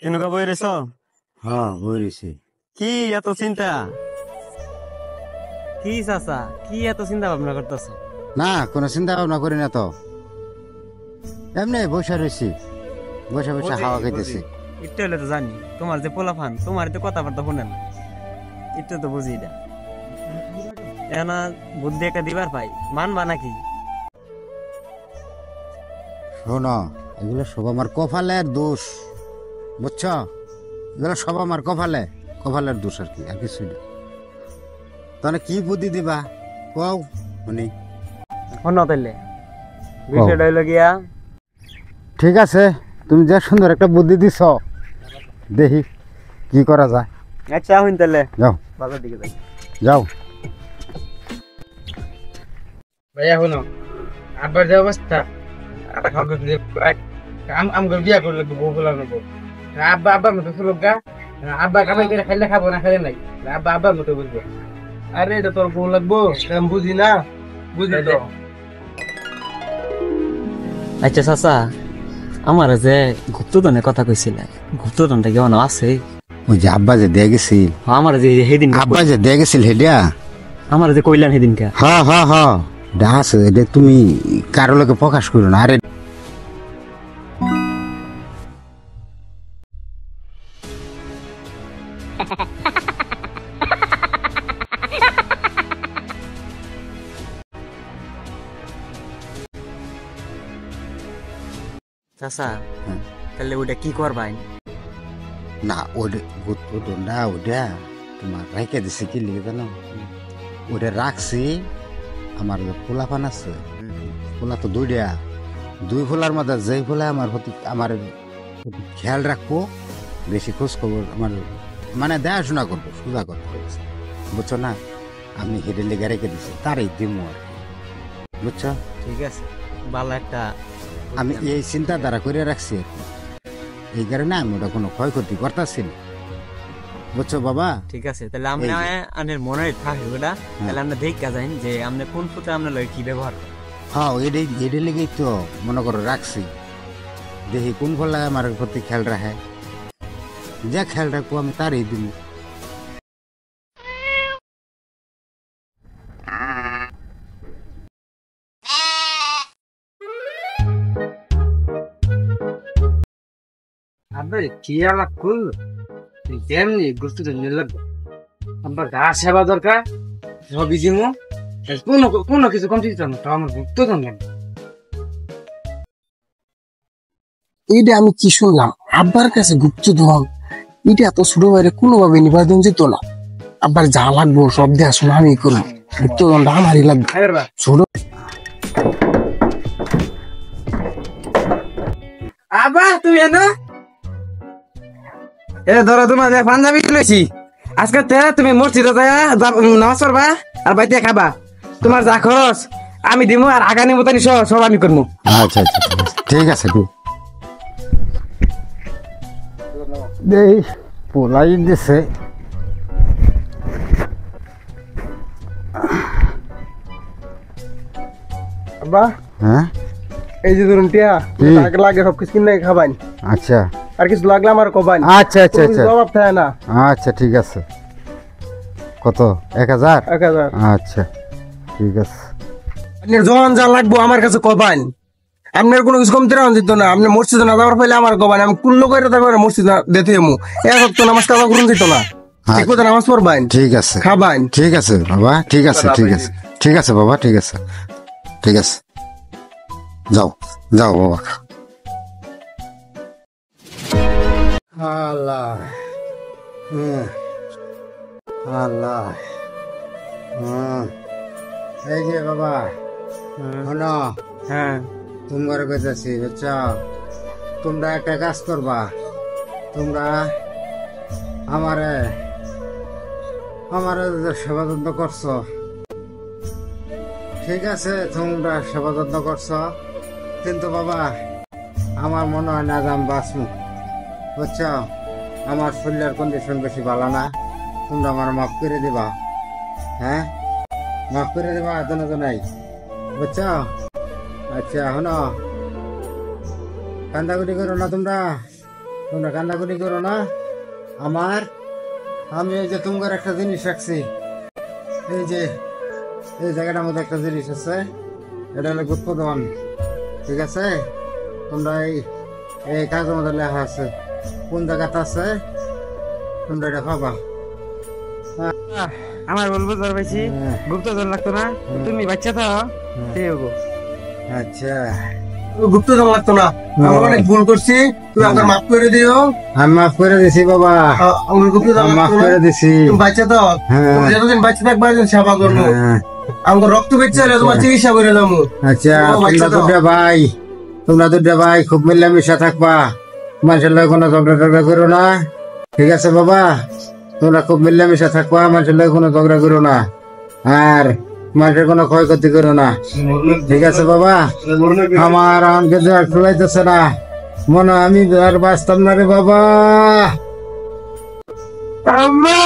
কেনকা বই রেছ? হ্যাঁ বইছি। কি এত চিন্তা? কি চাচা, কি এত চিন্তা ভাবনা করতেছ? না কোনো চিন্তা ভাবনা করি না তো, এমনি বসে রয়েছি, বসে বসে হাওয়া খাইতেছি। একটু হলে তো জানি তোমার যে পোলাফান, তোমার তো কথাবার্তা শুনে না, একটু তো বুঝি এটা। এনা বুদ্ধি একটা দিবার পাই, মানবা নাকি? শোনো, এগুলো সব আমার কপালের দোষ, বুঝছ? এগুলো সব আমার কপালের দোষ আর কি, আর কিছু না। তাহলে কি বুদ্ধি দিবা কও শুনি। শোনো তাইলে বিষয়টা হইলো গিয়া, ঠিক আছে, তুমি যে সুন্দর একটা বুদ্ধি দিছ, দেখি কি করা যায়। আচ্ছা হইন তাইলে যাও বাজার দিকে যাই। যাও। ভাইয়া শোনো, আব্বার যে অবস্থা, আমার বিয়া করলে বউ বলা নেবো। আব্বা আব্বার মতো ফুলক গা, আব্বা কামাই করে খাইলে খাবো না খাইলে নাই, আব্বা আব্বার মতো বুঝবো। আরে এটা তোর বউ লাগবো, আমি বুঝি না, বুঝি তো। আচ্ছা চাচা, আমার যে গুপ্তধনের কথা কইছিলে, গুপ্তধনটা কেমন আছে? ওই যে আব্বা যে দিয়ে গেছিল, আমার যে সেদিন আব্বা যে দিয়ে গেছিল হেডিয়া, আমার যে কইলেন সেদিনকে, হ্যাঁ হ্যাঁ হ্যাঁ, ডাস এটা তুমি কারো লোকে প্রকাশ করো না। আরে চাচা তাহলে ওটা কি করবাই? না ওটা গুপ্তধনটা ওটা তোমার রেখে দিছে, কি লিখে জানো? ওটা রাখছি আমার পোলাপান আছে, পোলা তো দুই ফোলার মধ্যে যেই ফোলা আমার প্রতি খেয়াল রাখবো, বেশি খোঁজ খবর আমার মানে দেখাশোনা করবো, সোজা করবো, বুঝছো না? আমি হেঁটে লেগে রেখে দিছি, তারই দিমু আর কি, বুঝছো? ঠিক আছে, ভালো একটা। আমি এই চিন্তা দ্বারা করে রাখছি আর কি, এই কারণে আমি ওটা কোনো ক্ষয়ক্ষতি করতেছি না, বুঝছো বাবা? ঠিক আছে, তাহলে আমরা আনের মনে থাকে ওটা, তাহলে আমরা দেখা যাই যে আমরা কোন ফুটে আমরা লই কি ব্যবহার করি। হ্যাঁ এটাই লেগেই তো মনে করো রাখছি, দেখি কোন ফলে আমার প্রতি খেয়াল রাখে, যা খেয়াল রাখবো আমি তারই দিব। আব্বা কি আমার কুল তেমনি গুস্তু তো নিয়ে লাগবে। আব্বার গা সেবা দরকার, সবই দিমু, কোনো কিছু কমতি দিতাম না, তো আমার গুপ্ত ধন কেন? এইটা আমি কি শুনলাম, আব্বার কাছে গুপ্তধন, এটা এত ছোট বাইরে কোনোভাবে নিবাদন যেত না। আব্বার যা লাগবো সব দেয়া শোনা আমি করবো, গুপ্তধনটা আমারই লাগবে। ছোট আব্বা তুমি না এ ধরো তোমার পাঞ্জাবি লইছি, আজকে তুমি মসজিদে নামাজ পড়বা আর বাইতে খাবা, তোমার যা খরচ আমি দিব, আর আগামী মতানি সব আমি করবো। আচ্ছা আচ্ছা ঠিক আছে, দেই পোলাই দিছে। আব্বা হ্যাঁ এই যে ধরুন টিয়া লাগে সবকিছু কিনে খাবাই, আচ্ছা আর কিছু লাগলে আমার কবাই। আচ্ছা আচ্ছা আচ্ছা জবাব থাকে না। আচ্ছা ঠিক আছে, কত 1000? 1000। আচ্ছা ঠিক আছে। আপনার যখন যা লাগবো আমার কাছে কবাই, আপনার কোনো কিছু কমতে রাখুন দিত না। আপনি মসজিদে না যাওয়ার ফেলে আমার কবাই, আমি কুল্লো করে থাকবে মসজিদে দিতে এমু এক তো নামাজ কাবা করুন দিত না, ঠিক মতো নামাজ পড়বাই, ঠিক আছে খাবাই। ঠিক আছে বাবা, ঠিক আছে ঠিক আছে ঠিক আছে বাবা, ঠিক আছে ঠিক আছে, যাও যাও বাবা। আল্লাহ আল্লাহ, এই যে বাবা শোনো, হ্যাঁ তোমার কাছে বুঝছ, তোমরা একটা কাজ করবা, তোমরা আমারে সেবা যত্ন করছো, ঠিক আছে তোমরা সেবা যত্ন করছো, কিন্তু বাবা আমার মনে হয় না যে আমি বাঁচবো, বুঝছ? আমার শরীরের কন্ডিশন বেশি ভালো না, তোমরা আমার মাফ করে দিবা, হ্যাঁ মাফ করে দিবা, নাই বুঝছ? আচ্ছা শোনো, কান্দাকুটি করো না তোমরা, তোমরা কান্নাকাটি করো না। আমি এই যে তোমার একটা জিনিস রাখছি, এই যে এই জায়গাটার মধ্যে একটা জিনিস আছে, এটা হলো গুপ্তধন। ঠিক আছে, তোমরা এই কাগজের মধ্যে লেখা আছে কোন জায়গাটা আছে, তোমরা এটা পাবা। আমার বলবো ধর পাইছি, গুপ্তধন লাগতো না, তুমি বাচ্চা তো ঠিক হবো। আচ্ছা, গুপ্তধন লাগতো না, আমরা অনেক ভুল করছি, তুমি আমাকে মাফ করে দিও। আমি মাফ করে দিছি বাবা, আমার গুপ্তধন মাফ করে দিছি। তুমি বাচ্চা তো যতদিন বাচ্চা থাকবা সেবা করবো, আমার রক্ত বেঁচে তোমার চিকিৎসা করে দেবো। আচ্ছা, তোমরা দুটা ভাই খুব মিলামিশা থাকবা, মানুষের লগে কোনো ঝগড়া টগড়া করো না। ঠিক আছে বাবা, তোমরা খুব মিলামিশা থাকবা, মানুষের লগে কোনো ঝগড়া করো না, আর মানুষের কোনো ক্ষয়ক্ষতি করো না। ঠিক আছে বাবা, আমার আমাকে আর খুলাইতেছে না, মনে হয় আমি আর বাঁচতাম না রে বাবা। আম্মা